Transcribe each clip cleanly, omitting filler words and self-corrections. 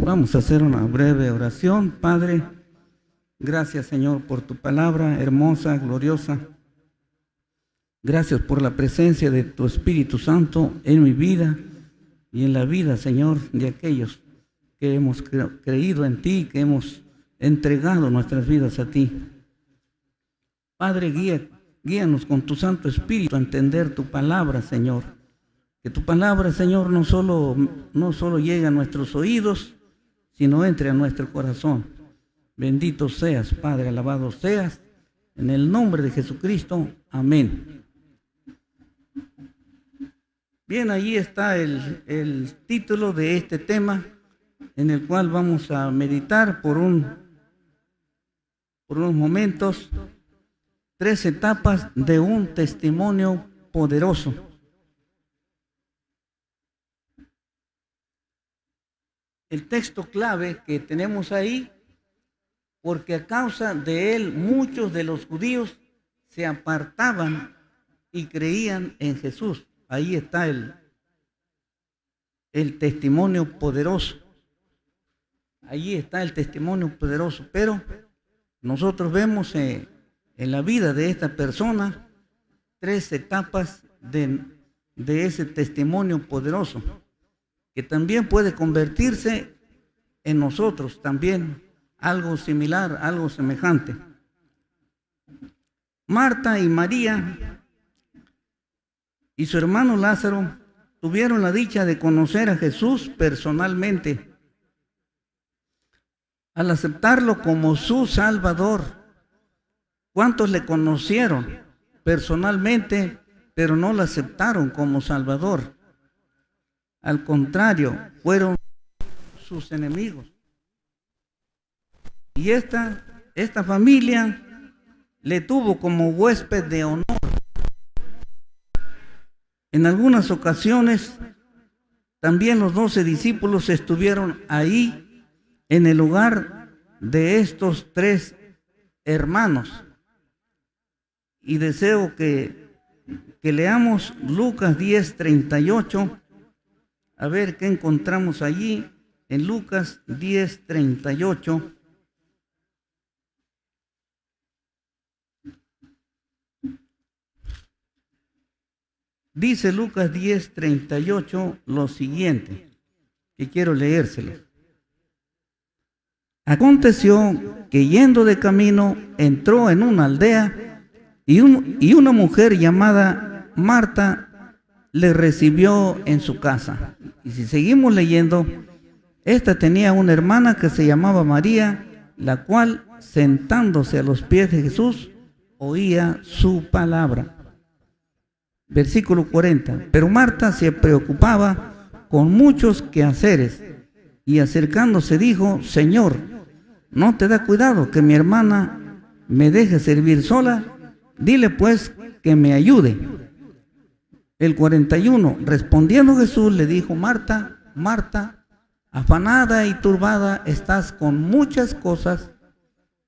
Vamos a hacer una breve oración. Padre, gracias, Señor, por tu palabra hermosa, gloriosa. Gracias por la presencia de tu Espíritu Santo en mi vida y en la vida, Señor, de aquellos que hemos creído en ti, que hemos entregado nuestras vidas a ti. Padre, guíanos con tu Santo Espíritu a entender tu palabra, Señor. Que tu palabra, Señor, no solo llegue a nuestros oídos, sino entre a nuestro corazón. Bendito seas, Padre, alabado seas. En el nombre de Jesucristo, amén. Bien, allí está el título de este tema, en el cual vamos a meditar por unos momentos. 3 etapas de un testimonio poderoso. El texto clave que tenemos ahí, porque a causa de él muchos de los judíos se apartaban y creían en Jesús. Ahí está el testimonio poderoso. Allí está el testimonio poderoso. Pero nosotros vemos en la vida de esta persona 3 etapas de ese testimonio poderoso, que también puede convertirse en nosotros también algo similar, algo semejante. Marta y María y su hermano Lázaro tuvieron la dicha de conocer a Jesús personalmente. Al aceptarlo como su Salvador, ¿cuántos le conocieron personalmente, pero no lo aceptaron como Salvador? Al contrario, fueron sus enemigos. Y esta familia le tuvo como huésped de honor. En algunas ocasiones, también los 12 discípulos estuvieron ahí en el lugar de estos 3 hermanos. Y deseo que leamos Lucas 10:38, a ver qué encontramos allí en Lucas 10:38. Dice Lucas 10:38 lo siguiente, que quiero leérselo. Aconteció que yendo de camino entró en una aldea y una mujer llamada Marta le recibió en su casa. Y si seguimos leyendo, esta tenía una hermana que se llamaba María, la cual sentándose a los pies de Jesús oía su palabra. Versículo 40. Pero Marta se preocupaba con muchos quehaceres y acercándose dijo: Señor, ¿no te da cuidado que mi hermana me deje servir sola? Dile pues que me ayude. El 41. Respondiendo Jesús le dijo: Marta, Marta, afanada y turbada estás con muchas cosas.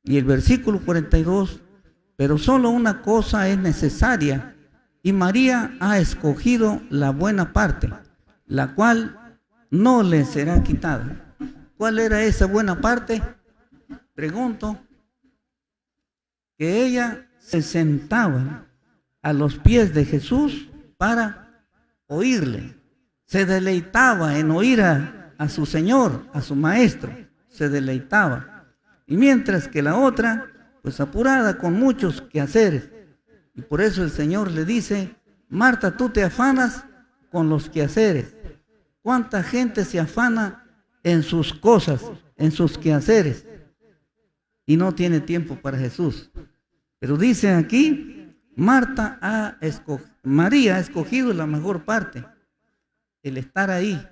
Y el versículo 42. Pero solo una cosa es necesaria, y María ha escogido la buena parte, la cual no le será quitada. ¿Cuál era esa buena parte? Pregunto. Que ella se sentaba a los pies de Jesús para oírle. Se deleitaba en oír a su Señor, a su Maestro. Se deleitaba. Y mientras que la otra, pues apurada con muchos quehaceres. Y por eso el Señor le dice: Marta, tú te afanas con los quehaceres. ¿Cuánta gente se afana en sus cosas, en sus quehaceres, y no tiene tiempo para Jesús? Pero dice aquí, María ha escogido la mejor parte, el estar ahí,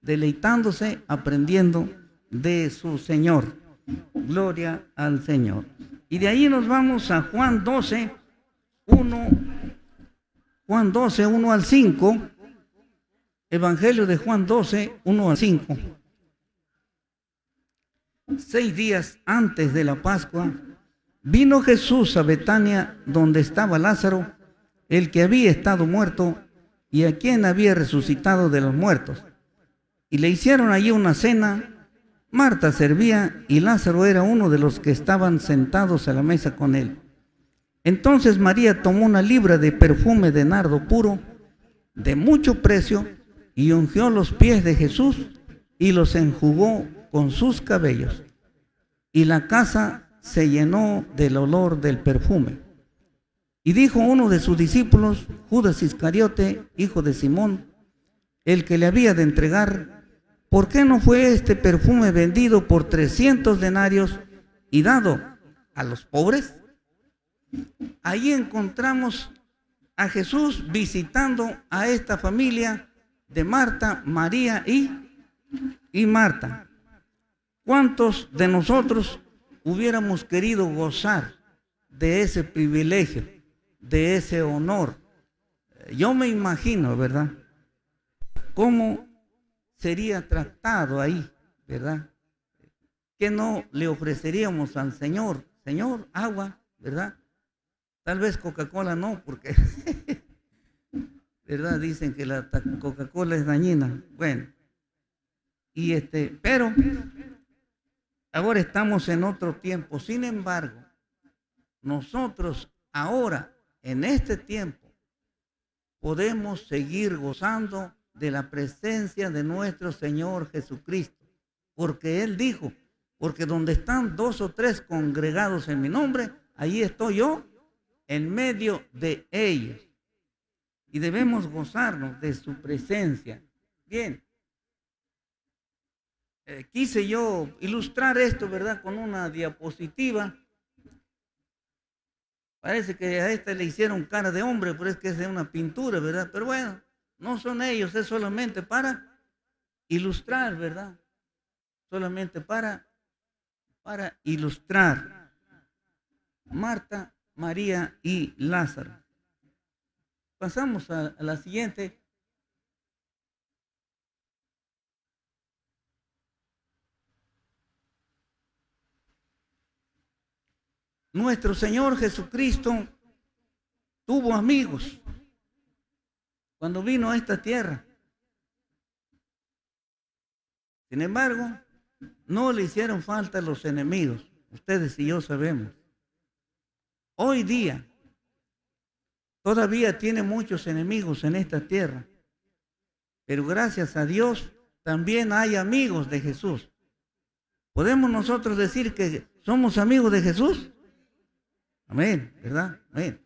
deleitándose, aprendiendo de su Señor. Gloria al Señor. Y de ahí nos vamos a Juan 12, 1 al 5, Evangelio de Juan 12, 1 al 5. 6 días antes de la Pascua, vino Jesús a Betania, donde estaba Lázaro, el que había estado muerto y a quien había resucitado de los muertos. Y le hicieron allí una cena, Marta servía y Lázaro era uno de los que estaban sentados a la mesa con él. Entonces María tomó una libra de perfume de nardo puro, de mucho precio, y ungió los pies de Jesús y los enjugó con sus cabellos. Y la casa se llenó del olor del perfume. Y dijo uno de sus discípulos, Judas Iscariote, hijo de Simón, el que le había de entregar, ¿por qué no fue este perfume vendido por 300 denarios y dado a los pobres? Ahí encontramos a Jesús visitando a esta familia de Marta, María y Marta. ¿Cuántos de nosotros hubiéramos querido gozar de ese privilegio, de ese honor? Yo me imagino, ¿verdad?, cómo sería tratado ahí, ¿verdad? ¿Qué no le ofreceríamos al Señor? Señor, agua, ¿verdad? Tal vez Coca-Cola no, porque, ¿verdad? Dicen que la Coca-Cola es dañina. Bueno, pero ahora estamos en otro tiempo. Sin embargo, nosotros ahora, en este tiempo, podemos seguir gozando de la presencia de nuestro Señor Jesucristo, porque Él dijo, porque donde están 2 o 3 congregados en mi nombre, ahí estoy yo en medio de ellos. Y debemos gozarnos de su presencia. Bien, quise yo ilustrar esto, ¿verdad?, con una diapositiva. Parece que a esta le hicieron cara de hombre, pero es que es de una pintura, ¿verdad? Pero bueno, no son ellos, es solamente para ilustrar, ¿verdad? Solamente para ilustrar. Marta, María y Lázaro. Pasamos a la siguiente. Nuestro Señor Jesucristo tuvo amigos cuando vino a esta tierra. Sin embargo, no le hicieron falta los enemigos. Ustedes y yo sabemos. Hoy día todavía tiene muchos enemigos en esta tierra, pero gracias a Dios también hay amigos de Jesús. ¿Podemos nosotros decir que somos amigos de Jesús? Amén, ¿verdad? Amén.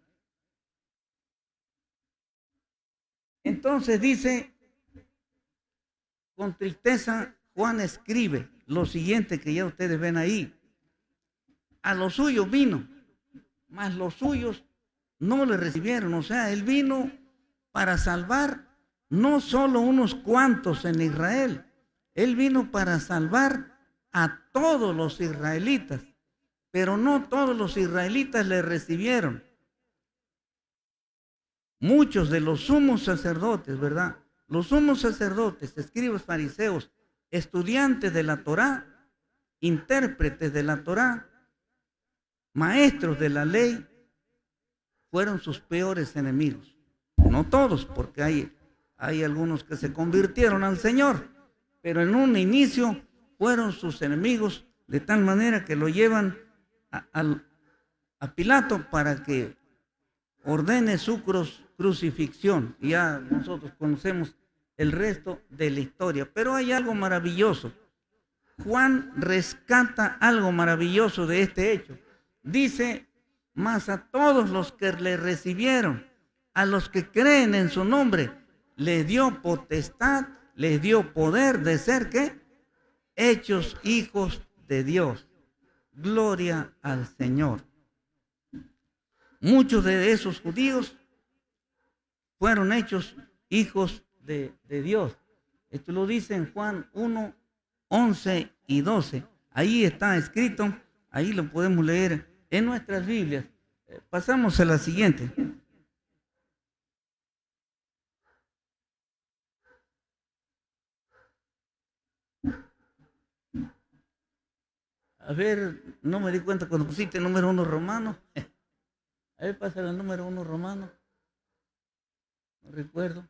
Entonces dice, con tristeza Juan escribe lo siguiente que ya ustedes ven ahí. A los suyos vino, mas los suyos no le recibieron. O sea, él vino para salvar no solo unos cuantos en Israel, él vino para salvar a todos los israelitas, pero no todos los israelitas le recibieron. Muchos de los sumos sacerdotes, ¿verdad? Los sumos sacerdotes, escribas, fariseos, estudiantes de la Torá, intérpretes de la Torá, maestros de la ley, fueron sus peores enemigos. No todos, porque hay algunos que se convirtieron al Señor, pero en un inicio fueron sus enemigos, de tal manera que lo llevan a Pilato para que ordene su crucifixión. Y ya nosotros conocemos el resto de la historia. Pero hay algo maravilloso. Juan rescata algo maravilloso de este hecho. Dice, mas a todos los que le recibieron, a los que creen en su nombre, les dio potestad, les dio poder de ser, ¿qué? Hechos hijos de Dios. Gloria al Señor. Muchos de esos judíos fueron hechos hijos de Dios. Esto lo dice en Juan 1, 11 y 12. Ahí está escrito, ahí lo podemos leer en nuestras Biblias. Pasamos a la siguiente. A ver, no me di cuenta cuando pusiste el número 1 romano. A ver, pasa el número 1 romano. No recuerdo.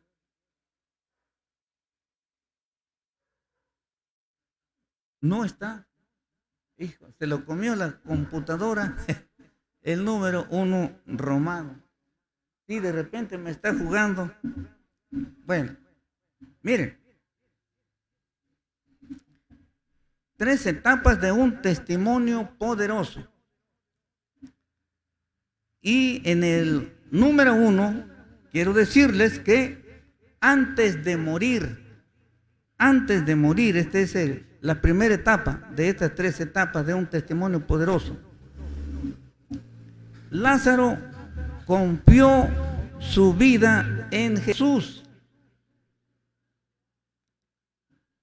No está. Hijo, se lo comió la computadora el número 1 romano. Y de repente me está jugando. Bueno, miren. 3 etapas de un testimonio poderoso. Y en el número 1, quiero decirles que antes de morir, esta es la primera etapa de estas 3 etapas de un testimonio poderoso. Lázaro confió su vida en Jesús.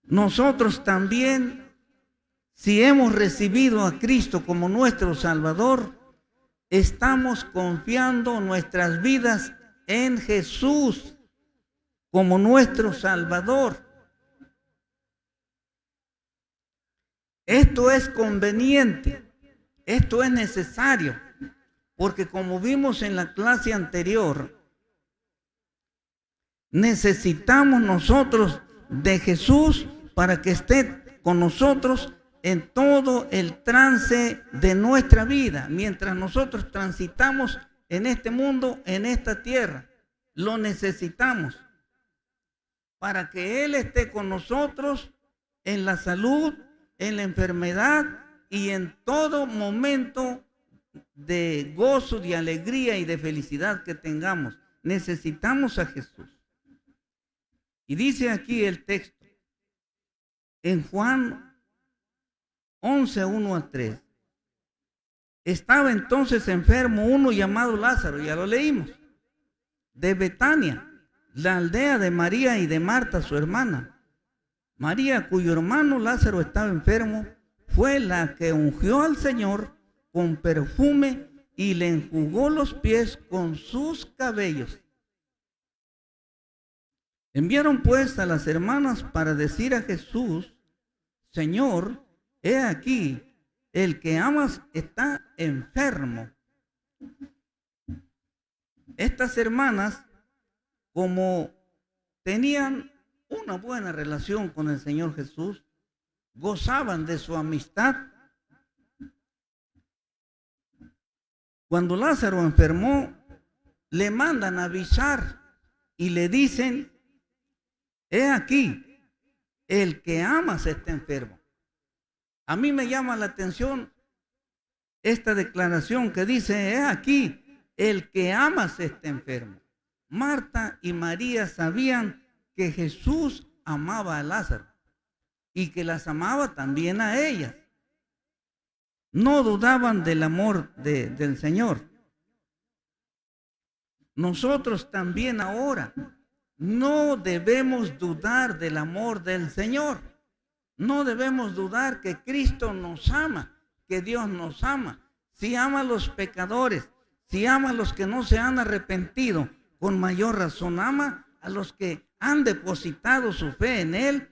Nosotros también, si hemos recibido a Cristo como nuestro Salvador, estamos confiando nuestras vidas en Jesús como nuestro Salvador. Esto es conveniente, esto es necesario, porque como vimos en la clase anterior, necesitamos nosotros de Jesús para que esté con nosotros en todo el trance de nuestra vida, mientras nosotros transitamos en este mundo, en esta tierra. Lo necesitamos para que Él esté con nosotros en la salud, en la enfermedad y en todo momento de gozo, de alegría y de felicidad que tengamos. Necesitamos a Jesús. Y dice aquí el texto, en Juan 11, 1 a 3. Estaba entonces enfermo uno llamado Lázaro, ya lo leímos, de Betania, la aldea de María y de Marta, su hermana. María, cuyo hermano Lázaro estaba enfermo, fue la que ungió al Señor con perfume y le enjugó los pies con sus cabellos. Enviaron pues a las hermanas para decir a Jesús, Señor, he aquí, el que amas está enfermo. Estas hermanas, como tenían una buena relación con el Señor Jesús, gozaban de su amistad. Cuando Lázaro enfermó, le mandan avisar y le dicen, he aquí, el que amas está enfermo. A mí me llama la atención esta declaración que dice, he aquí, el que amas está enfermo. Marta y María sabían que Jesús amaba a Lázaro y que las amaba también a ellas. No dudaban del amor del Señor. Nosotros también ahora no debemos dudar del amor del Señor. No debemos dudar que Cristo nos ama, que Dios nos ama. Si ama a los pecadores, si ama a los que no se han arrepentido, con mayor razón ama a los que han depositado su fe en Él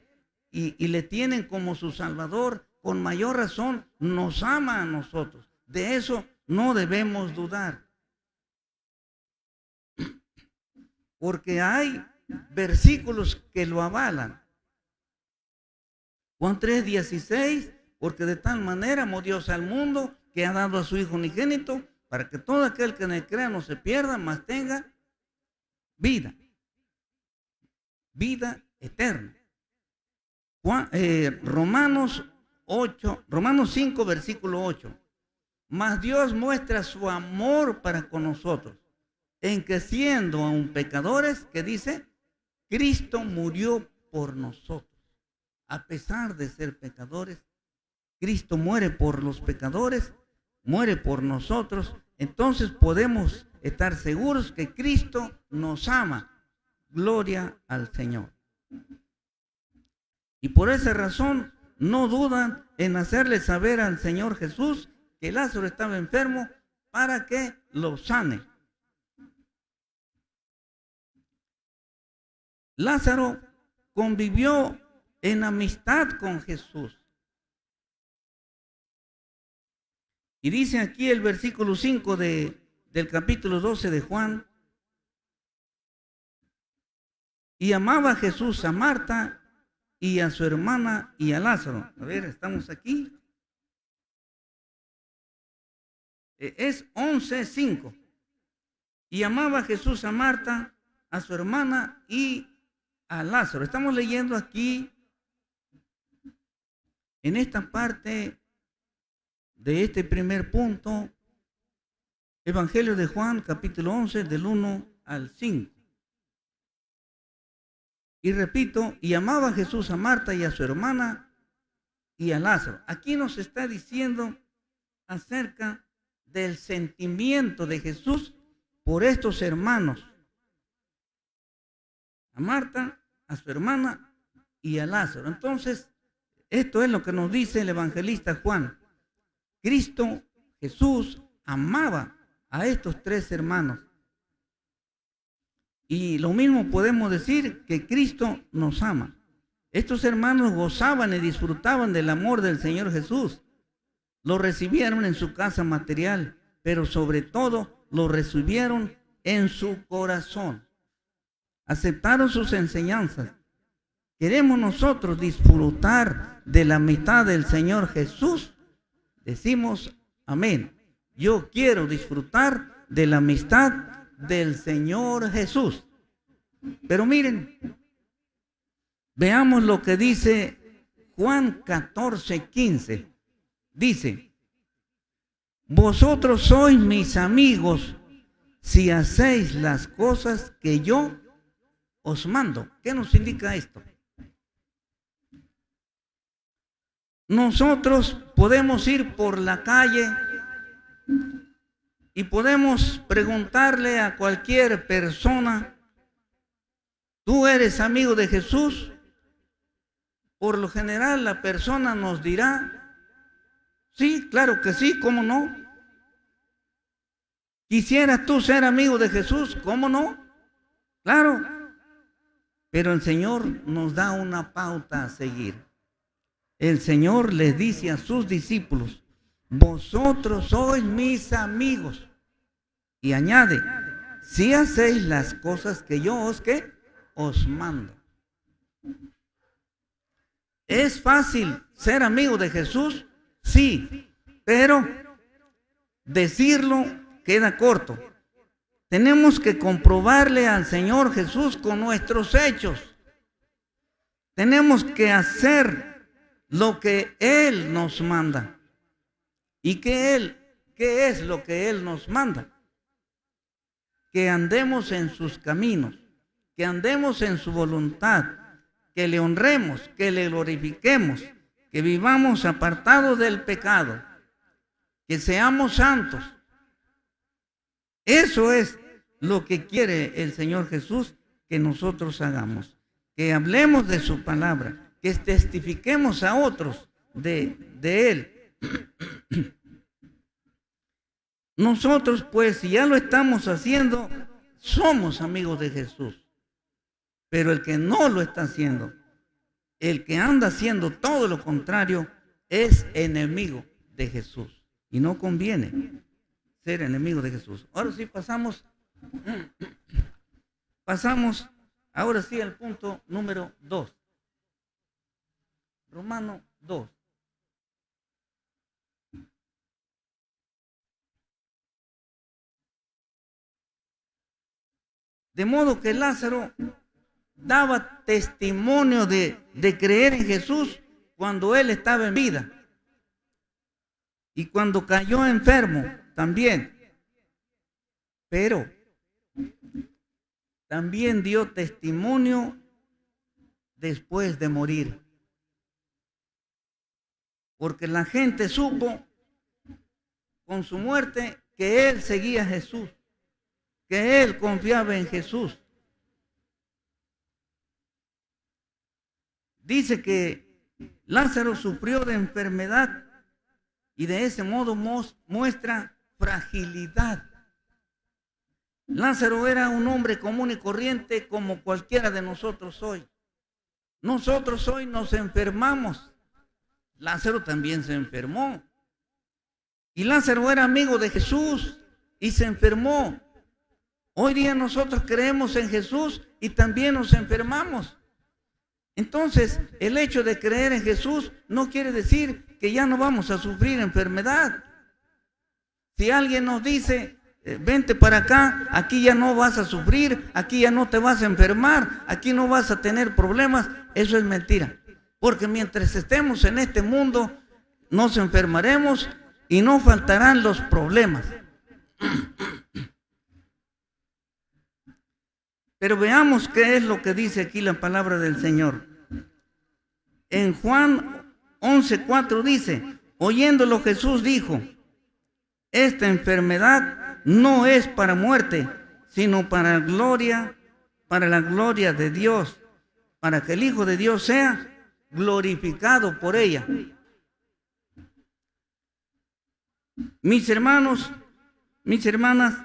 y le tienen como su Salvador. Con mayor razón nos ama a nosotros. De eso no debemos dudar. Porque hay versículos que lo avalan. Juan 3:16, porque de tal manera amó Dios al mundo que ha dado a su Hijo unigénito para que todo aquel que en él crea no se pierda, mas tenga vida eterna. Romanos 5, versículo 8. Mas Dios muestra su amor para con nosotros, en que siendo aún pecadores, que dice, Cristo murió por nosotros. A pesar de ser pecadores, Cristo muere por los pecadores, muere por nosotros. Entonces podemos estar seguros que Cristo nos ama. Gloria al Señor. Y por esa razón no dudan en hacerle saber al Señor Jesús que Lázaro estaba enfermo para que lo sane. Lázaro convivió en amistad con Jesús. Y dice aquí el versículo 5 del capítulo 12 de Juan. Y amaba a Jesús a Marta y a su hermana y a Lázaro. A ver, estamos aquí. Es 11:5. Y amaba Jesús a Marta, a su hermana y a Lázaro. Estamos leyendo aquí, en esta parte de este primer punto, Evangelio de Juan, capítulo 11, del 1 al 5. Y repito, y amaba Jesús a Marta y a su hermana y a Lázaro. Aquí nos está diciendo acerca del sentimiento de Jesús por estos hermanos. A Marta, a su hermana y a Lázaro. Entonces, esto es lo que nos dice el evangelista Juan. Cristo, Jesús, amaba a estos tres hermanos. Y lo mismo podemos decir que Cristo nos ama. Estos hermanos gozaban y disfrutaban del amor del Señor Jesús. Lo recibieron en su casa material, pero sobre todo lo recibieron en su corazón. Aceptaron sus enseñanzas. ¿Queremos nosotros disfrutar de la amistad del Señor Jesús? Decimos amén. Yo quiero disfrutar de la amistad del Señor Jesús. Pero miren, veamos lo que dice Juan 14:15. Dice, vosotros sois mis amigos si hacéis las cosas que yo os mando. ¿Qué nos indica esto? Nosotros podemos ir por la calle y podemos preguntarle a cualquier persona, ¿tú eres amigo de Jesús? Por lo general la persona nos dirá, sí, claro que sí, ¿cómo no? ¿Quisieras tú ser amigo de Jesús? ¿Cómo no? Claro. Pero el Señor nos da una pauta a seguir. El Señor les dice a sus discípulos, vosotros sois mis amigos. Y añade, si hacéis las cosas que yo os mando. ¿Es fácil ser amigo de Jesús? Sí, pero decirlo queda corto. Tenemos que comprobarle al Señor Jesús con nuestros hechos. Tenemos que hacer lo que Él nos manda. ¿Y qué es lo que Él nos manda? Que andemos en sus caminos, que andemos en su voluntad, que le honremos, que le glorifiquemos, que vivamos apartados del pecado, que seamos santos. Eso es lo que quiere el Señor Jesús que nosotros hagamos, que hablemos de su palabra, que testifiquemos a otros de Él. Nosotros, pues, si ya lo estamos haciendo, somos amigos de Jesús. Pero el que no lo está haciendo, el que anda haciendo todo lo contrario, es enemigo de Jesús. Y no conviene ser enemigo de Jesús. Ahora sí pasamos ahora sí al punto número 2. Romanos 2. De modo que Lázaro daba testimonio de creer en Jesús cuando él estaba en vida. Y cuando cayó enfermo también. Pero también dio testimonio después de morir. Porque la gente supo con su muerte que él seguía a Jesús, que él confiaba en Jesús. Dice que Lázaro sufrió de enfermedad y de ese modo muestra fragilidad. Lázaro era un hombre común y corriente como cualquiera de nosotros hoy. Nosotros hoy nos enfermamos. Lázaro también se enfermó. Y Lázaro era amigo de Jesús y se enfermó. Hoy día nosotros creemos en Jesús y también nos enfermamos. Entonces, el hecho de creer en Jesús no quiere decir que ya no vamos a sufrir enfermedad. Si alguien nos dice, vente para acá, aquí ya no vas a sufrir, aquí ya no te vas a enfermar, aquí no vas a tener problemas, eso es mentira. Porque mientras estemos en este mundo, nos enfermaremos y no faltarán los problemas. Pero veamos qué es lo que dice aquí la palabra del Señor. En Juan 11:4 dice, oyéndolo Jesús dijo, esta enfermedad no es para muerte, sino para la gloria de Dios, para que el Hijo de Dios sea glorificado por ella. Mis hermanos, mis hermanas,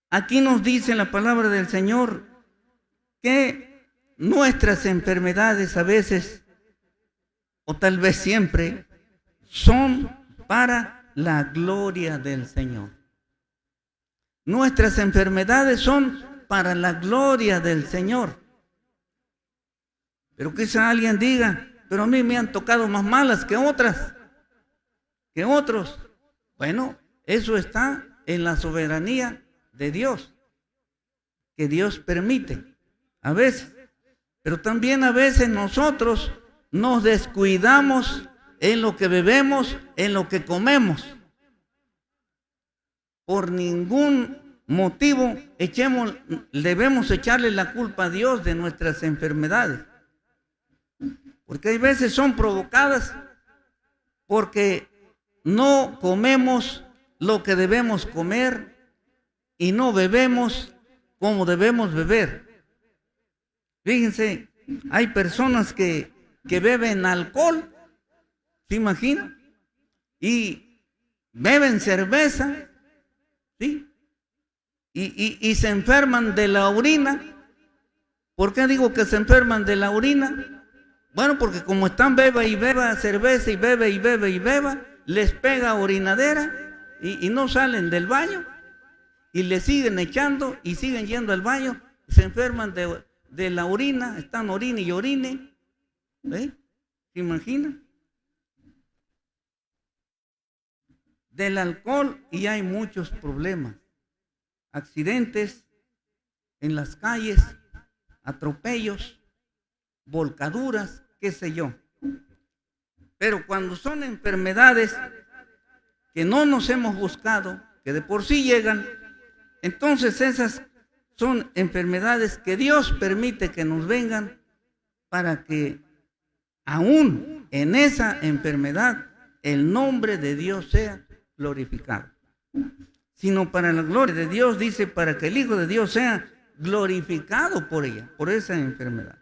aquí nos dice la palabra del Señor que nuestras enfermedades a veces, o tal vez siempre, son para la gloria del Señor. Nuestras enfermedades son para la gloria del Señor. Pero quizá alguien diga, pero a mí me han tocado más malas que otras, que otros. Bueno, eso está en la soberanía de Dios, que Dios permite a veces, pero también a veces nosotros nos descuidamos en lo que bebemos, en lo que comemos. Por ningún motivo debemos echarle la culpa a Dios de nuestras enfermedades, porque hay veces son provocadas porque no comemos lo que debemos comer y no bebemos como debemos beber. Fíjense, hay personas que beben alcohol, ¿se imaginan? Y beben cerveza, ¿sí? Y se enferman de la orina. ¿Por qué digo que se enferman de la orina? Bueno, porque como están beba y beba cerveza y bebe y bebe y beba, les pega orinadera y no salen del baño y le siguen echando y siguen yendo al baño, se enferman de la orina, están orine y orine. ¿Se imaginan? Del alcohol, y hay muchos problemas, accidentes en las calles, atropellos, volcaduras, qué sé yo. Pero cuando son enfermedades que no nos hemos buscado, que de por sí llegan, entonces esas son enfermedades que Dios permite que nos vengan para que aún en esa enfermedad el nombre de Dios sea glorificado. Sino para la gloria de Dios, dice, para que el Hijo de Dios sea glorificado por ella, por esa enfermedad.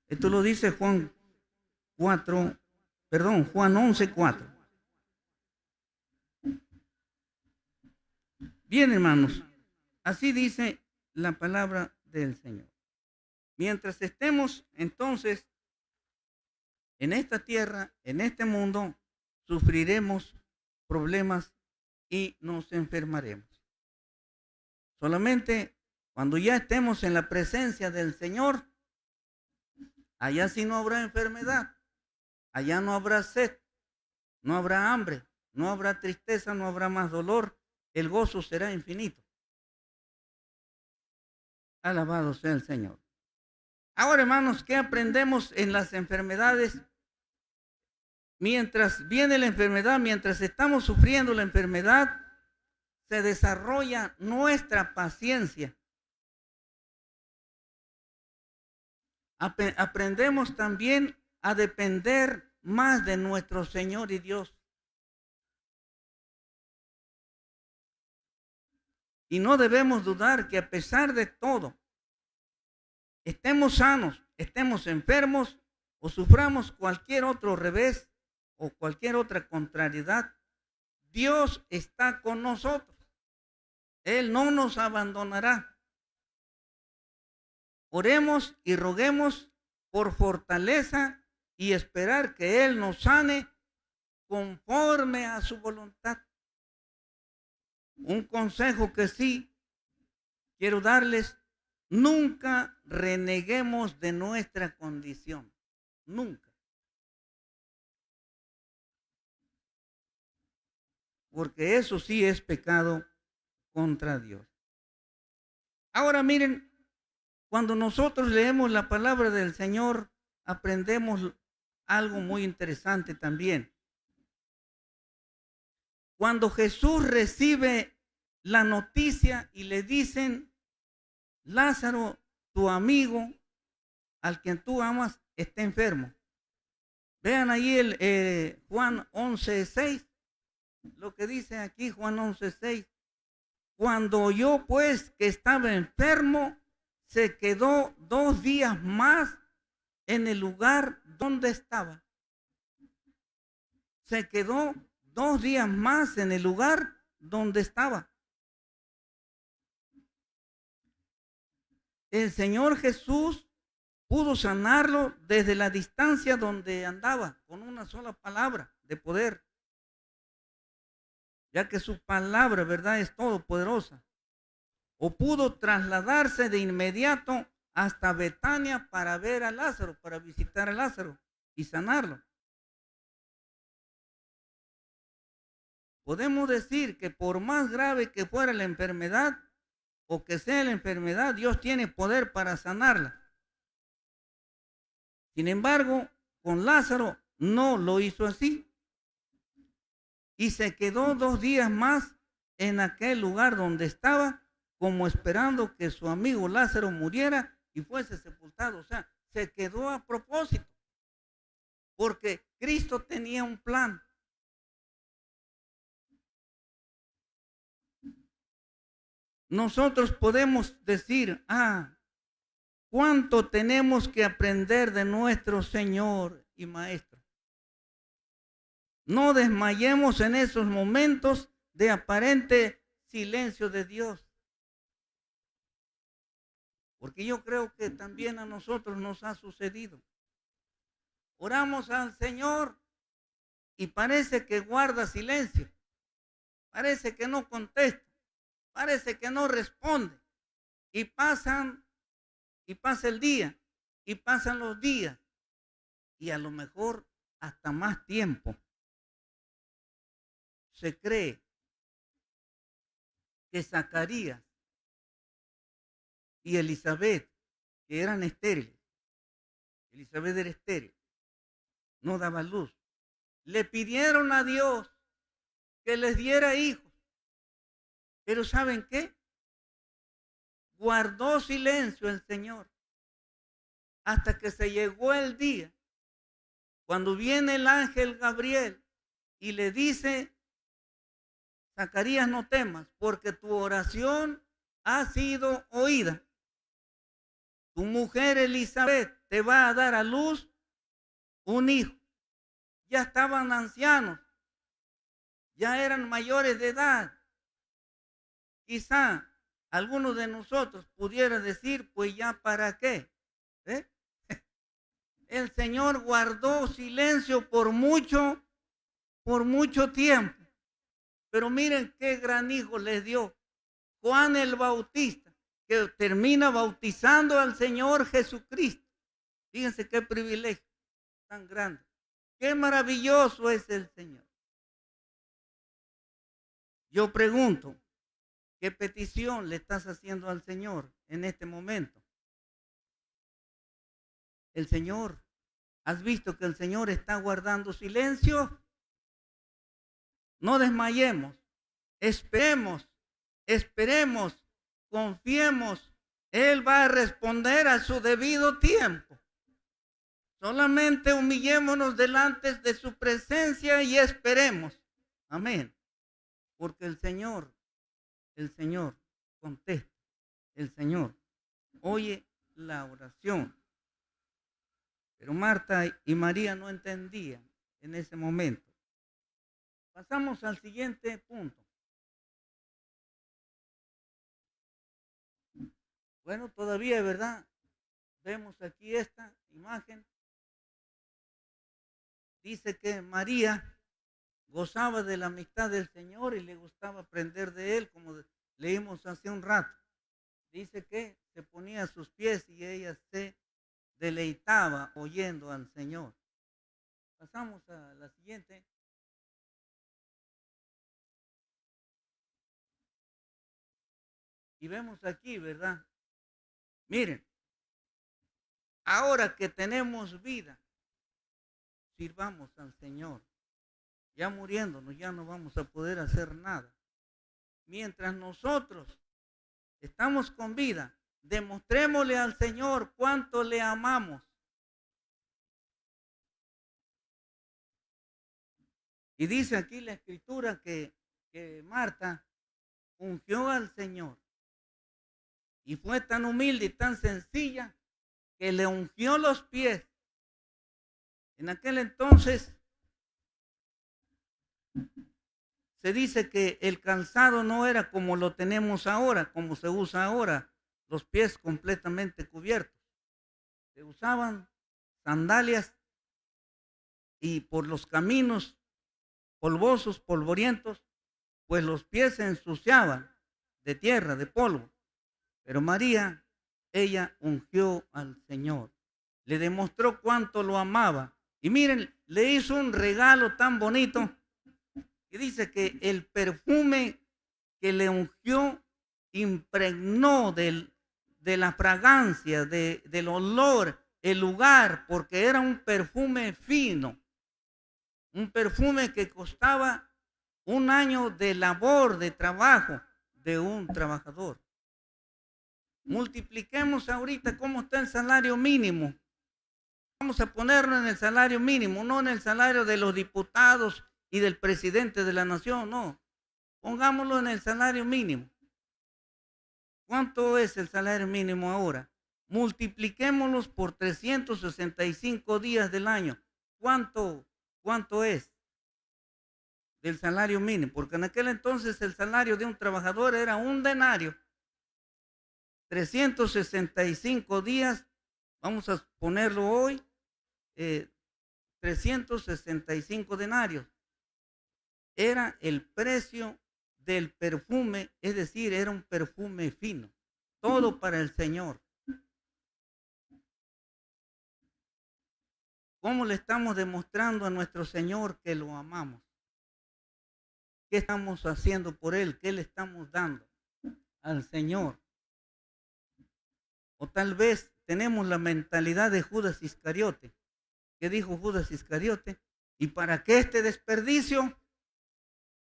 Esto lo dice Juan 11:4. Bien, hermanos, así dice la palabra del Señor. Mientras estemos entonces en esta tierra, en este mundo, sufriremos problemas y nos enfermaremos. Solamente cuando ya estemos en la presencia del Señor, allá sí no habrá enfermedad, allá no habrá sed, no habrá hambre, no habrá tristeza, no habrá más dolor, el gozo será infinito. Alabado sea el Señor. Ahora, hermanos, ¿qué aprendemos en las enfermedades? Mientras viene la enfermedad, mientras estamos sufriendo la enfermedad, se desarrolla nuestra paciencia. Aprendemos también a depender más de nuestro Señor y Dios. Y no debemos dudar que a pesar de todo, estemos sanos, estemos enfermos o suframos cualquier otro revés o cualquier otra contrariedad, Dios está con nosotros. Él no nos abandonará. Oremos y roguemos por fortaleza y esperar que Él nos sane conforme a su voluntad. Un consejo que sí quiero darles Nunca reneguemos de nuestra condición. Nunca. Porque eso sí es pecado contra Dios. Ahora miren, cuando nosotros leemos la palabra del Señor, aprendemos algo muy interesante también. Cuando Jesús recibe la noticia y le dicen, Lázaro, tu amigo, al quien tú amas, está enfermo. Vean ahí Juan 11:6, lo que dice aquí Juan 11:6. Cuando oyó pues que estaba enfermo, se quedó 2 días más en el lugar donde estaba. Se quedó 2 días más en el lugar donde estaba. El Señor Jesús pudo sanarlo desde la distancia donde andaba, con una sola palabra de poder, ya que su palabra, ¿verdad?, es todopoderosa. O pudo trasladarse de inmediato hasta Betania para ver a Lázaro, para visitar a Lázaro y sanarlo. Podemos decir que por más grave que fuera la enfermedad o que sea la enfermedad, Dios tiene poder para sanarla. Sin embargo, con Lázaro no lo hizo así. Y se quedó 2 días más en aquel lugar donde estaba, como esperando que su amigo Lázaro muriera y fuese sepultado. O sea, se quedó a propósito, porque Cristo tenía un plan. Nosotros podemos decir, ¿cuánto tenemos que aprender de nuestro Señor y Maestro? No desmayemos en esos momentos de aparente silencio de Dios. Porque yo creo que también a nosotros nos ha sucedido. Oramos al Señor y parece que guarda silencio. Parece que no contesta. Parece que no responde. Y pasa el día, y pasan los días, y a lo mejor hasta más tiempo. Se cree que Zacarías y Elizabeth, que eran estériles, Elizabeth era estéril, no daba luz, le pidieron a Dios que les diera hijos. Pero ¿saben qué? Guardó silencio el Señor hasta que se llegó el día cuando viene el ángel Gabriel y le dice, Zacarías, no temas, porque tu oración ha sido oída. Tu mujer Elizabeth te va a dar a luz un hijo. Ya estaban ancianos, ya eran mayores de edad. Quizá alguno de nosotros pudiera decir, pues ya para qué. ¿Eh? El Señor guardó silencio por mucho tiempo. Pero miren qué gran hijo les dio. Juan el Bautista, que termina bautizando al Señor Jesucristo. Fíjense qué privilegio tan grande. Qué maravilloso es el Señor. Yo pregunto, ¿qué petición le estás haciendo al Señor en este momento? El Señor, ¿has visto que el Señor está guardando silencio? No desmayemos, esperemos, confiemos. Él va a responder a su debido tiempo. Solamente humillémonos delante de su presencia y esperemos. Amén. Porque el Señor contesta. El Señor oye la oración. Pero Marta y María no entendían en ese momento. Pasamos al siguiente punto. Bueno, todavía, ¿verdad? Vemos aquí esta imagen. Dice que María gozaba de la amistad del Señor y le gustaba aprender de él, como leímos hace un rato. dice que se ponía a sus pies y ella se deleitaba oyendo al Señor. Pasamos a la siguiente. Y vemos aquí, ¿verdad? Miren, ahora que tenemos vida, sirvamos al Señor. Ya muriéndonos, ya no vamos a poder hacer nada. Mientras nosotros estamos con vida, demostrémosle al Señor cuánto le amamos. Y dice aquí la escritura que Marta ungió al Señor. Y fue tan humilde y tan sencilla que le ungió los pies. En aquel entonces se dice que el calzado no era como lo tenemos ahora, como se usa ahora, los pies completamente cubiertos. Se usaban sandalias y por los caminos polvosos, polvorientos, pues los pies se ensuciaban de tierra, de polvo. Pero María, ella ungió al Señor, le demostró cuánto lo amaba. Y miren, le hizo un regalo tan bonito que dice que el perfume que le ungió impregnó de la fragancia, del olor, el lugar, porque era un perfume fino, un perfume que costaba un año de labor, de trabajo de un trabajador. Multipliquemos ahorita cómo está el salario mínimo. Vamos a ponerlo en el salario mínimo, no en el salario de los diputados y del presidente de la nación, no. Pongámoslo en el salario mínimo. ¿Cuánto es el salario mínimo ahora? Multipliquémoslos por 365 días del año. ¿Cuánto es del salario mínimo? Porque en aquel entonces el salario de un trabajador era un denario. 365 días, vamos a ponerlo hoy, 365 denarios. Era el precio del perfume, es decir, era un perfume fino, todo para el Señor. ¿Cómo le estamos demostrando a nuestro Señor que lo amamos? ¿Qué estamos haciendo por Él? ¿Qué le estamos dando al Señor? O tal vez tenemos la mentalidad de Judas Iscariote. ¿Qué dijo Judas Iscariote? ¿Y para qué este desperdicio?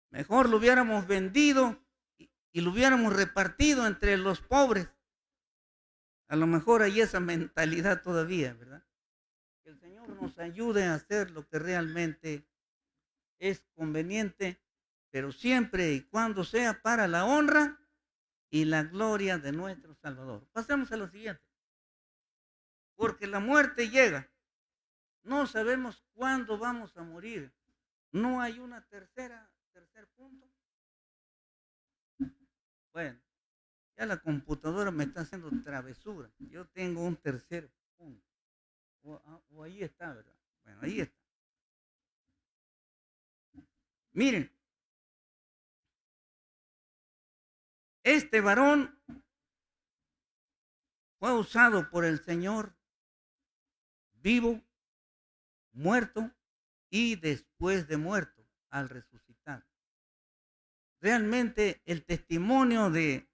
Mejor lo hubiéramos vendido y lo hubiéramos repartido entre los pobres. A lo mejor hay esa mentalidad todavía, ¿verdad? Que el Señor nos ayude a hacer lo que realmente es conveniente, pero siempre y cuando sea para la honra y la gloria de nuestro Salvador. Pasemos a lo siguiente. Porque la muerte llega. No sabemos cuándo vamos a morir. No hay una tercer punto. Bueno, ya la computadora me está haciendo travesura. Yo tengo un tercer punto. O ahí está, ¿verdad? Bueno, ahí está. Miren, este varón fue usado por el Señor vivo, muerto y después de muerto al resucitar. Realmente el testimonio de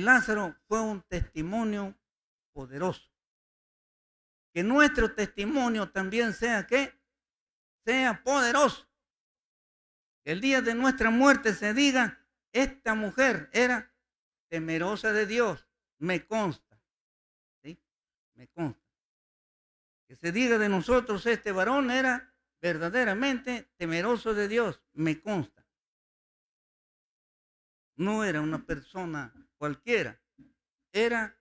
Lázaro fue un testimonio poderoso. Que nuestro testimonio también sea ¿qué? Sea poderoso. Que el día de nuestra muerte se diga, esta mujer era temerosa de Dios, me consta. ¿Sí? Me consta. Que se diga de nosotros, este varón era verdaderamente temeroso de Dios, me consta. No era una persona cualquiera, era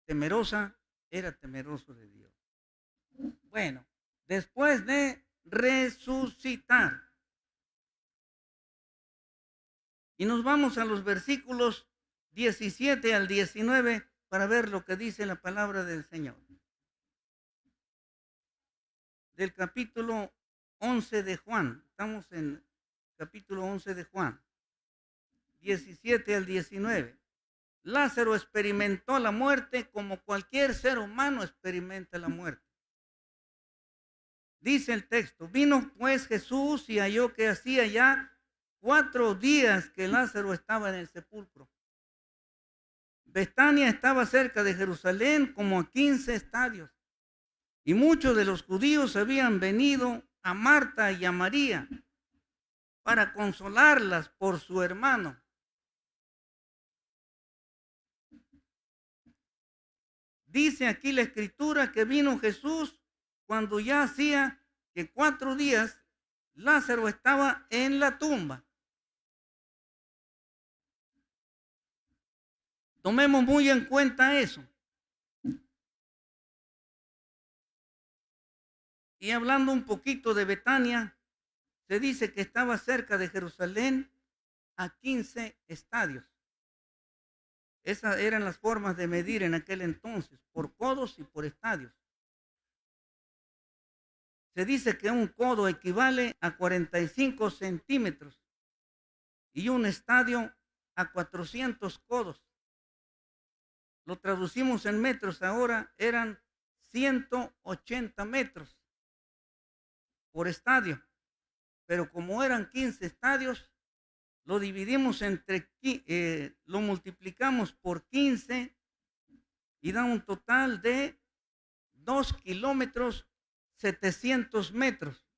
temeroso de Dios. Bueno, después de resucitar. Y nos vamos a los versículos 17 al 19 para ver lo que dice la palabra del Señor. Del capítulo 11 de Juan. Estamos en capítulo 11 de Juan. 17 al 19. Lázaro experimentó la muerte como cualquier ser humano experimenta la muerte. Dice el texto, vino pues Jesús y halló que hacía ya 4 días que Lázaro estaba en el sepulcro. Betania estaba cerca de Jerusalén como a 15 estadios. Y muchos de los judíos habían venido a Marta y a María para consolarlas por su hermano. Dice aquí la escritura que vino Jesús cuando ya hacía que 4 días Lázaro estaba en la tumba. Tomemos muy en cuenta eso. Y hablando un poquito de Betania, se dice que estaba cerca de Jerusalén a 15 estadios. Esas eran las formas de medir en aquel entonces, por codos y por estadios. Se dice que un codo equivale a 45 centímetros y un estadio a 400 codos. Lo traducimos en metros ahora, eran 180 metros por estadio. Pero como eran 15 estadios, lo dividimos lo multiplicamos por 15 y da un total de 2 kilómetros 700 metros.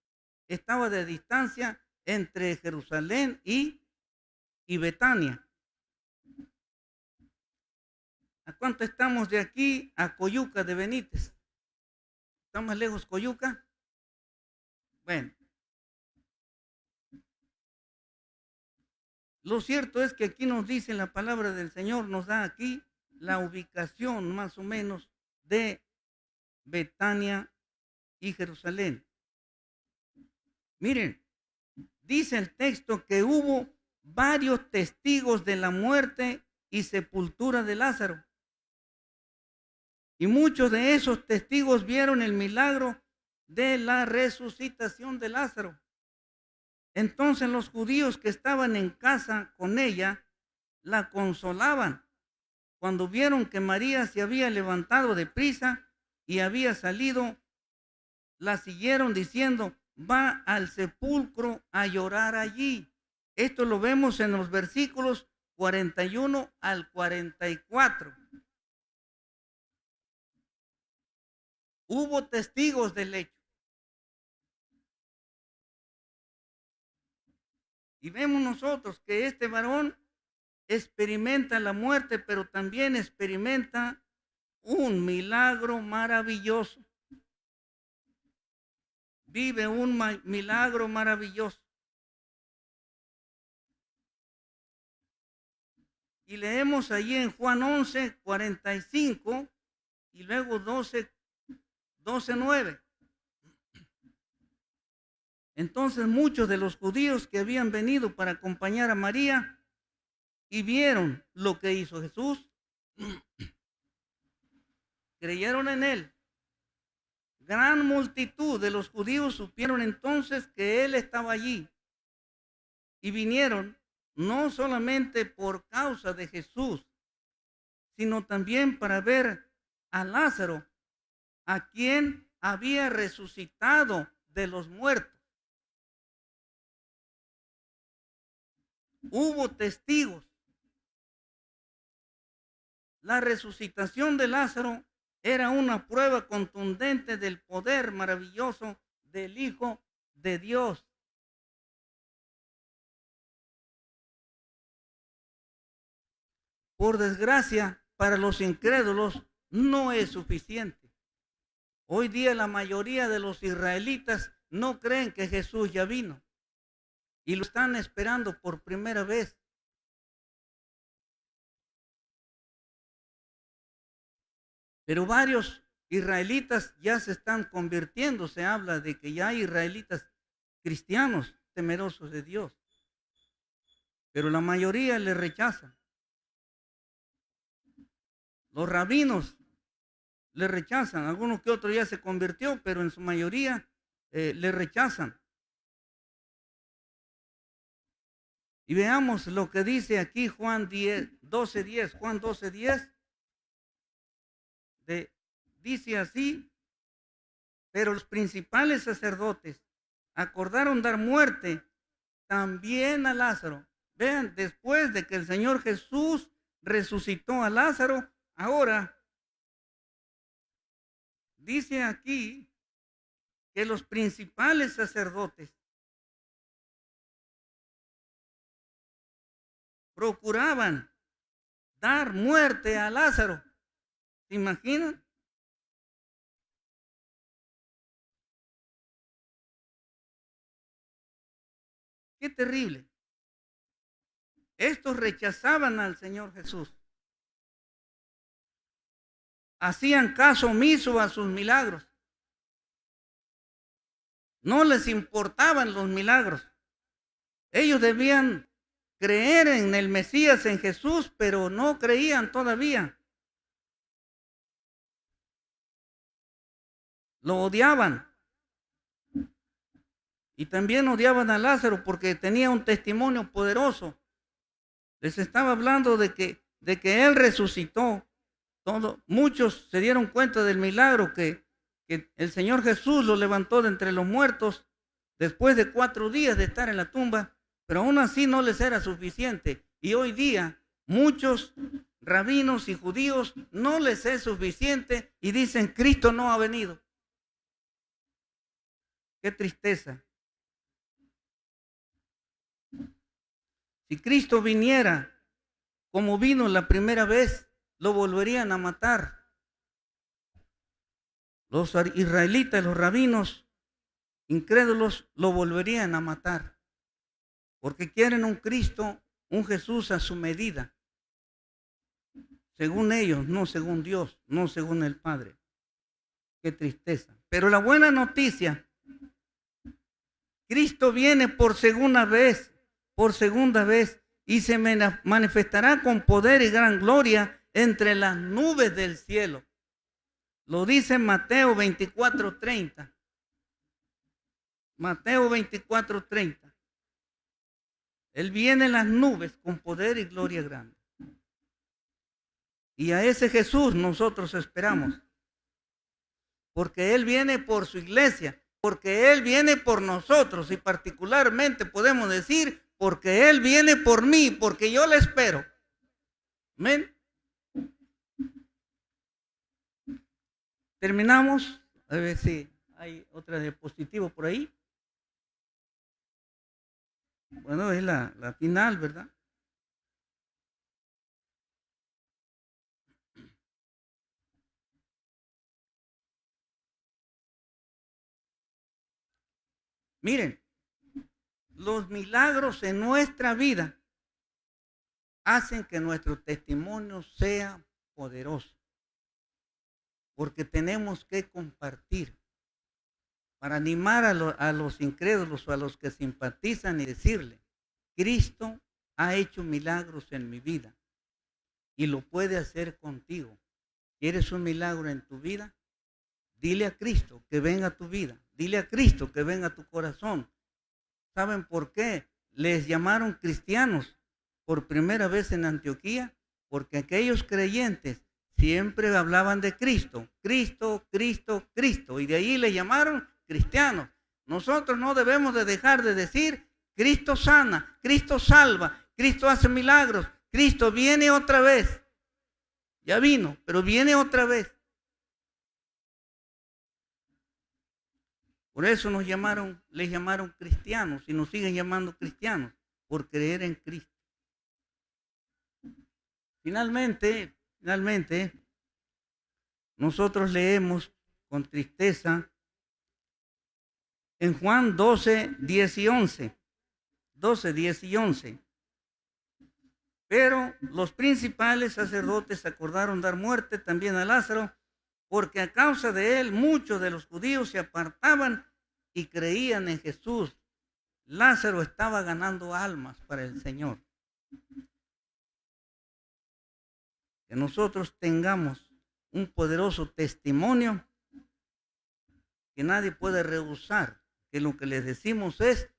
Estaba de distancia entre Jerusalén y Betania. ¿A cuánto estamos de aquí a Coyuca de Benítez? ¿Está más lejos Coyuca? Bueno. Lo cierto es que aquí nos dice la palabra del Señor, nos da aquí la ubicación más o menos de Betania y Jerusalén. Miren, dice el texto que hubo varios testigos de la muerte y sepultura de Lázaro. Y muchos de esos testigos vieron el milagro de la resucitación de Lázaro. Entonces los judíos que estaban en casa con ella la consolaban. Cuando vieron que María se había levantado de prisa y había salido, la siguieron diciendo, va al sepulcro a llorar allí. Esto lo vemos en los versículos 41 al 44. Hubo testigos del hecho. Y vemos nosotros que este varón experimenta la muerte, pero también experimenta un milagro maravilloso. Vive un milagro maravilloso. Y leemos allí en Juan 11, 45 y luego 12, 9. Entonces muchos de los judíos que habían venido para acompañar a María y vieron lo que hizo Jesús, creyeron en él. Gran multitud de los judíos supieron entonces que él estaba allí y vinieron no solamente por causa de Jesús, sino también para ver a Lázaro, a quien había resucitado de los muertos. Hubo testigos. La resucitación de Lázaro era una prueba contundente del poder maravilloso del Hijo de Dios. Por desgracia, para los incrédulos no es suficiente. Hoy día la mayoría de los israelitas no creen que Jesús ya vino y lo están esperando por primera vez. Pero varios israelitas ya se están convirtiendo, se habla de que ya hay israelitas cristianos temerosos de Dios, pero la mayoría le rechazan. Los rabinos le rechazan, algunos que otros ya se convirtió, pero en su mayoría le rechazan. Y veamos lo que dice aquí Juan 12:10. Juan 12:10. Dice así: pero los principales sacerdotes acordaron dar muerte también a Lázaro. Vean, después de que el Señor Jesús resucitó a Lázaro, ahora dice aquí que los principales sacerdotes procuraban dar muerte a Lázaro. ¿Se imaginan? Qué terrible. Estos rechazaban al Señor Jesús. Hacían caso omiso a sus milagros. No les importaban los milagros. Ellos debían creer en el Mesías, en Jesús, pero no creían todavía. Lo odiaban. Y también odiaban a Lázaro porque tenía un testimonio poderoso. Les estaba hablando de que él resucitó. Muchos se dieron cuenta del milagro que el Señor Jesús lo levantó de entre los muertos después de 4 días de estar en la tumba, pero aún así no les era suficiente. Y hoy día muchos rabinos y judíos no les es suficiente y dicen: Cristo no ha venido. Qué tristeza. Si Cristo viniera como vino la primera vez, lo volverían a matar. Los israelitas, los rabinos incrédulos, lo volverían a matar. Porque quieren un Cristo, un Jesús a su medida. Según ellos, no según Dios, no según el Padre. Qué tristeza. Pero la buena noticia: Cristo viene por segunda vez, y se manifestará con poder y gran gloria entre las nubes del cielo. Lo dice Mateo 24:30. Mateo 24:30. Él viene en las nubes con poder y gloria grande. Y a ese Jesús nosotros esperamos. Porque Él viene por su iglesia, porque Él viene por nosotros, y particularmente podemos decir, porque Él viene por mí, porque yo le espero. Amén. Terminamos. A ver si hay otra diapositiva por ahí. Bueno, es la final, ¿verdad? Miren, los milagros en nuestra vida hacen que nuestro testimonio sea poderoso, porque tenemos que compartir para animar a los incrédulos o a los que simpatizan y decirle: Cristo ha hecho milagros en mi vida y lo puede hacer contigo. ¿Quieres un milagro en tu vida? Dile a Cristo que venga a tu vida. Dile a Cristo que venga a tu corazón. ¿Saben por qué les llamaron cristianos por primera vez en Antioquía? Porque aquellos creyentes siempre hablaban de Cristo, Cristo, Cristo, Cristo, y de ahí le llamaron cristianos. Nosotros no debemos de dejar de decir: Cristo sana, Cristo salva, Cristo hace milagros, Cristo viene otra vez. Ya vino, pero viene otra vez. Por eso les llamaron cristianos y nos siguen llamando cristianos, por creer en Cristo. Finalmente, nosotros leemos con tristeza en Juan 12:10 y 11. 12:10 y 11. Pero los principales sacerdotes acordaron dar muerte también a Lázaro, porque a causa de él muchos de los judíos se apartaban y creían en Jesús. Lázaro estaba ganando almas para el Señor. Que nosotros tengamos un poderoso testimonio que nadie puede rehusar, que lo que les decimos es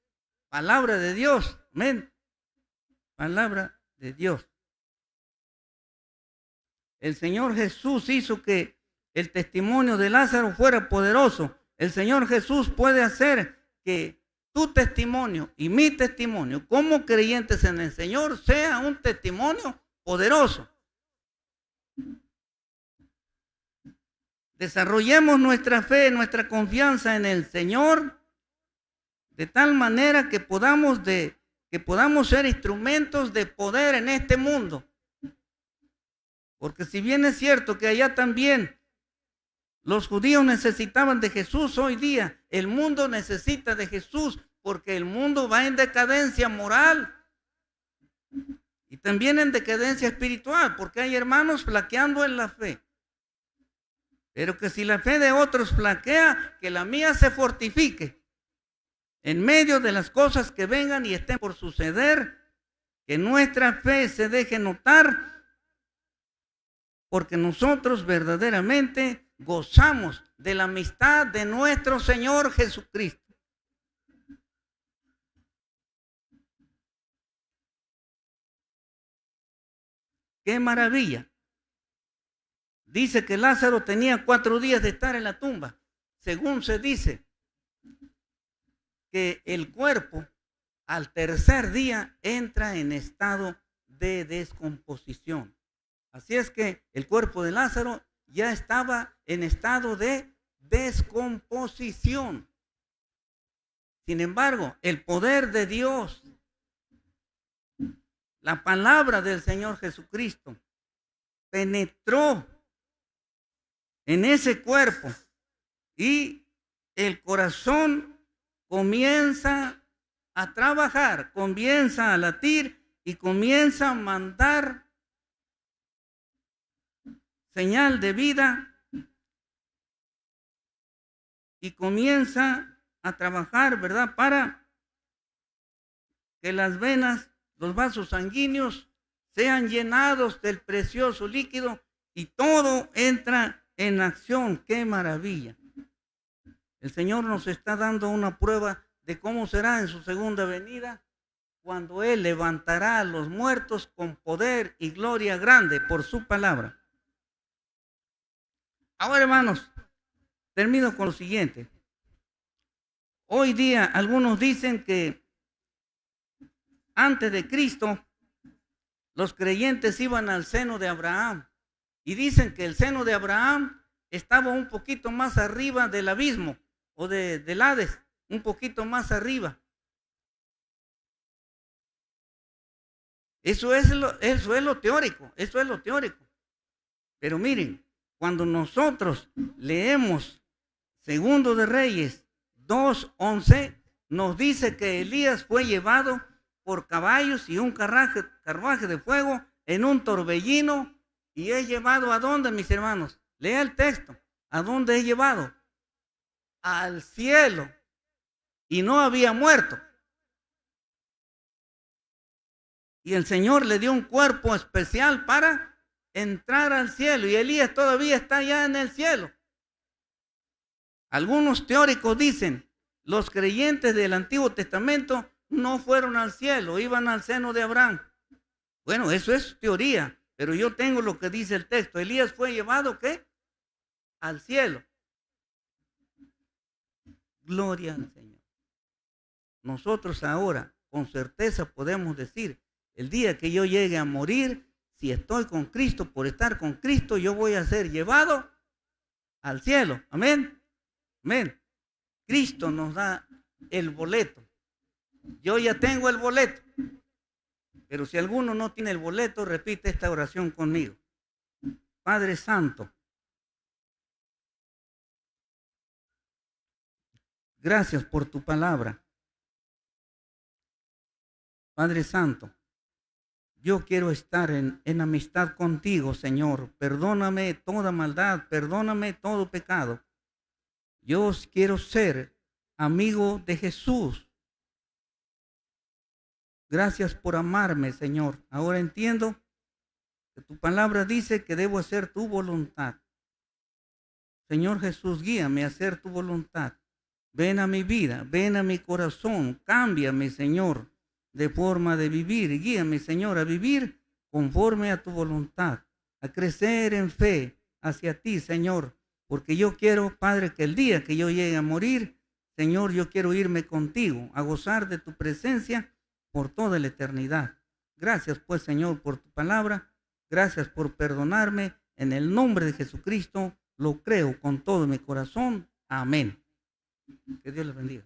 palabra de Dios. Amén. Palabra de Dios. El Señor Jesús hizo que el testimonio de Lázaro fuera poderoso. El Señor Jesús puede hacer que tu testimonio y mi testimonio como creyentes en el Señor sea un testimonio poderoso. Desarrollemos nuestra fe, nuestra confianza en el Señor de tal manera que podamos ser instrumentos de poder en este mundo. Porque si bien es cierto que allá también los judíos necesitaban de Jesús, hoy día el mundo necesita de Jesús porque el mundo va en decadencia moral y también en decadencia espiritual, porque hay hermanos flaqueando en la fe. Pero que si la fe de otros flaquea, que la mía se fortifique en medio de las cosas que vengan y estén por suceder, que nuestra fe se deje notar, porque nosotros verdaderamente gozamos de la amistad de nuestro Señor Jesucristo. ¡Qué maravilla! Dice que Lázaro tenía 4 días de estar en la tumba. Según se dice, que el cuerpo al tercer día entra en estado de descomposición. Así es que el cuerpo de Lázaro ya estaba en estado de descomposición. Sin embargo, el poder de Dios, la palabra del Señor Jesucristo, penetró en ese cuerpo y el corazón comienza a trabajar, comienza a latir y comienza a mandar señal de vida y comienza a trabajar, ¿verdad? Para que las venas, los vasos sanguíneos sean llenados del precioso líquido y todo entra en acción. ¡Qué maravilla! El Señor nos está dando una prueba de cómo será en su segunda venida, cuando Él levantará a los muertos con poder y gloria grande por su palabra. Ahora, hermanos, termino con lo siguiente. Hoy día algunos dicen que antes de Cristo los creyentes iban al seno de Abraham y dicen que el seno de Abraham estaba un poquito más arriba del abismo o del Hades, un poquito más arriba. Eso es lo teórico, eso es lo teórico. Pero miren, cuando nosotros leemos Segundo de Reyes 2:11, nos dice que Elías fue llevado por caballos y un carruaje de fuego en un torbellino, y es llevado ¿a dónde, mis hermanos? Lea el texto. ¿A dónde es llevado? Al cielo. Y no había muerto. Y el Señor le dio un cuerpo especial para entrar al cielo. Y Elías todavía está allá en el cielo. Algunos teóricos dicen, los creyentes del Antiguo Testamento no fueron al cielo, iban al seno de Abraham. Bueno, eso es teoría, pero yo tengo lo que dice el texto. Elías fue llevado, ¿qué? Al cielo. Gloria al Señor. Nosotros ahora, con certeza podemos decir, el día que yo llegue a morir, si estoy con Cristo, por estar con Cristo, yo voy a ser llevado al cielo. Amén. Amén. Cristo nos da el boleto. Yo ya tengo el boleto. Pero si alguno no tiene el boleto, repite esta oración conmigo. Padre Santo, gracias por tu palabra. Padre Santo, yo quiero estar en amistad contigo, Señor. Perdóname toda maldad, perdóname todo pecado. Yo quiero ser amigo de Jesús. Gracias por amarme, Señor. Ahora entiendo que tu palabra dice que debo hacer tu voluntad. Señor Jesús, guíame a hacer tu voluntad. Ven a mi vida, ven a mi corazón, cámbiame, Señor. de forma de vivir. Y guíame, Señor, a vivir conforme a tu voluntad, a crecer en fe hacia ti, Señor, porque yo quiero, Padre, que el día que yo llegue a morir, Señor, yo quiero irme contigo, a gozar de tu presencia por toda la eternidad. Gracias, pues, Señor, por tu palabra. Gracias por perdonarme. En el nombre de Jesucristo lo creo con todo mi corazón. Amén. Que Dios les bendiga.